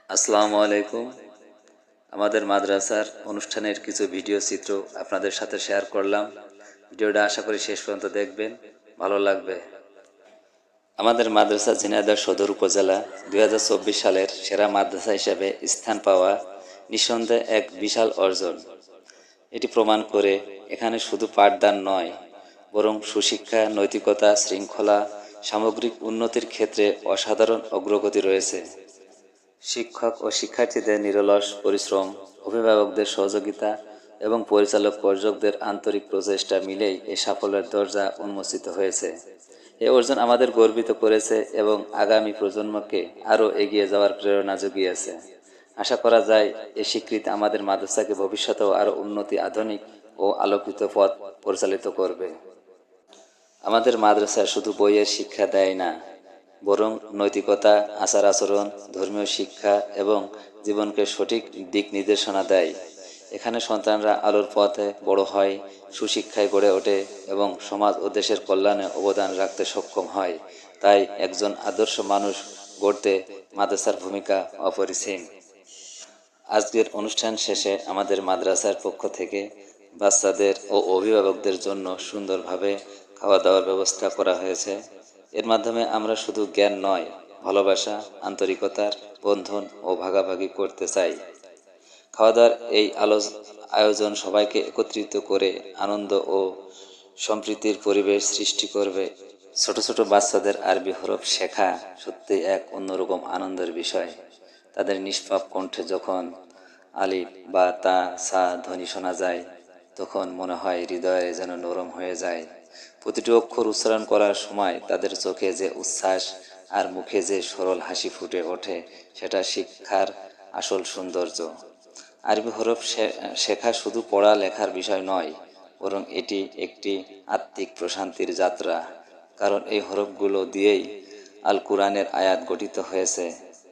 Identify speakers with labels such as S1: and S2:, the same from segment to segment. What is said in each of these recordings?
S1: আসসালামু আলাইকুম। আমাদের মাদ্রাসার অনুষ্ঠানের কিছু ভিডিও চিত্র আপনাদের সাথে শেয়ার করলাম। ভিডিওটা আশা করি শেষ পর্যন্ত দেখবেন, ভালো লাগবে। আমাদের মাদ্রাসা ঝিনাইদহ সদর উপজেলা 2024 সালের সেরা মাদ্রাসা হিসেবে স্থান পাওয়া নিঃসন্দেহে এক বিশাল অর্জন। এটি প্রমাণ করে এখানে শুধু পাঠদান নয়, বরং সুশিক্ষা, নৈতিকতা, শৃঙ্খলা, সামগ্রিক উন্নতির ক্ষেত্রে অসাধারণ অগ্রগতি রয়েছে। শিক্ষক ও শিক্ষার্থীদের নিরলস পরিশ্রম, অভিভাবকদের সহযোগিতা এবং পরিচালক পর্যকদের আন্তরিক প্রচেষ্টা মিলেই এই সাফল্যের দরজা উন্মোচিত হয়েছে। এই অর্জন আমাদের গর্বিত করেছে এবং আগামী প্রজন্মকে আরও এগিয়ে যাওয়ার প্রেরণা জুগিয়েছে। আশা করা যায় এই স্বীকৃতি আমাদের মাদ্রাসাকে ভবিষ্যতেও আরও উন্নতি, আধুনিক ও আলোকিত পথ পরিচালিত করবে। আমাদের মাদ্রাসা শুধু বইয়ের শিক্ষা দেয় না, বরং নৈতিকতা, আচার আচরণ, ধর্মীয় শিক্ষা এবং জীবনকে সঠিক দিক নির্দেশনা দেয়। এখানে সন্তানরা আলোর পথে বড় হয়, সুশিক্ষায় গড়ে ওঠে এবং সমাজ ও দেশের কল্যাণে অবদান রাখতে সক্ষম হয়। তাই একজন আদর্শ মানুষ গড়তে মাদ্রাসার ভূমিকা অপরিসীম। আজকের অনুষ্ঠান শেষে আমাদের মাদ্রাসার পক্ষ থেকে বাচ্চাদের ও অভিভাবকদের জন্য সুন্দরভাবে খাওয়া দাওয়ার ব্যবস্থা করা হয়েছে। এর মাধ্যমে আমরা শুধু জ্ঞান নয়, ভালোবাসা, আন্তরিকতার বন্ধন ও ভাগাভাগি করতে চাই। খাওয়া দাওয়ার এই আয়োজন সবাইকে একত্রিত করে আনন্দ ও সম্প্রীতির পরিবেশ সৃষ্টি করবে। ছোট ছোট বাচ্চাদের আরবি হরফ শেখা সত্যি এক অন্যরকম আনন্দের বিষয়। তাদের নিষ্পাপ কণ্ঠে যখন আলিফ বা তা সা ধ্বনি শোনা যায়, তখন মনে হয় হৃদয়ে যেন নরম হয়ে যায়। প্রতিটি অক্ষর উচ্চারণ করার সময় তাদের চোখে যে উচ্ছ্বাস আর মুখে যে সরল হাসি ফুটে ওঠে, সেটা শিক্ষার আসল সৌন্দর্য। আরবি হরফ শেখা শুধু পড়া লেখার বিষয় নয়, বরং এটি একটি আত্মিক প্রশান্তির যাত্রা। কারণ এই হরফগুলো দিয়েই আল কুরআনের আয়াত গঠিত হয়েছে।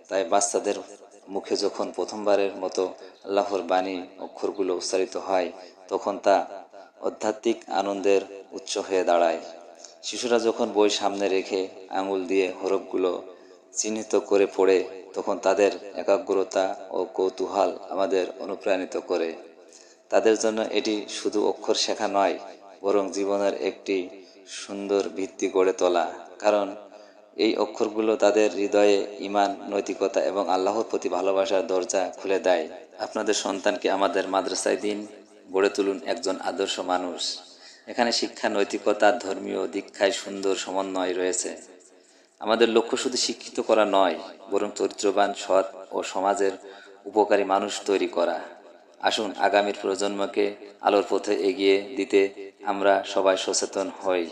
S1: তাই বাচ্চাদের মুখে যখন প্রথমবারের মতো আল্লাহর বাণী অক্ষরগুলো উচ্চারিত হয়, তখন তা আধ্যাত্মিক আনন্দের উৎস হয়ে দাঁড়ায়। শিশুরা যখন বই সামনে রেখে আঙুল দিয়ে হরফগুলো চিহ্নিত করে পড়ে, তখন তাদের একাগ্রতা ও কৌতূহল আমাদের অনুপ্রাণিত করে। তাদের জন্য এটি শুধু অক্ষর শেখা নয়, বরং জীবনের একটি সুন্দর ভিত্তি গড়ে তোলা। কারণ এই অক্ষরগুলো তাদের হৃদয়ে ঈমান, নৈতিকতা এবং আল্লাহর প্রতি ভালোবাসার দরজা খুলে দেয়। আপনাদের সন্তানকে আমাদের মাদ্রাসায় দিন, গড়ে তুলুন একজন আদর্শ মানুষ। এখানে শিক্ষা, নৈতিকতা, ধর্মীয় দীক্ষায় সুন্দর সমন্বয় রয়েছে। আমাদের লক্ষ্য শুধু শিক্ষিত করা নয়, বরং চরিত্রবান, সৎ ও সমাজের উপকারী মানুষ তৈরি করা। আসুন আগামীর প্রজন্মকে আলোর পথে এগিয়ে দিতে আমরা সবাই সচেতন হই।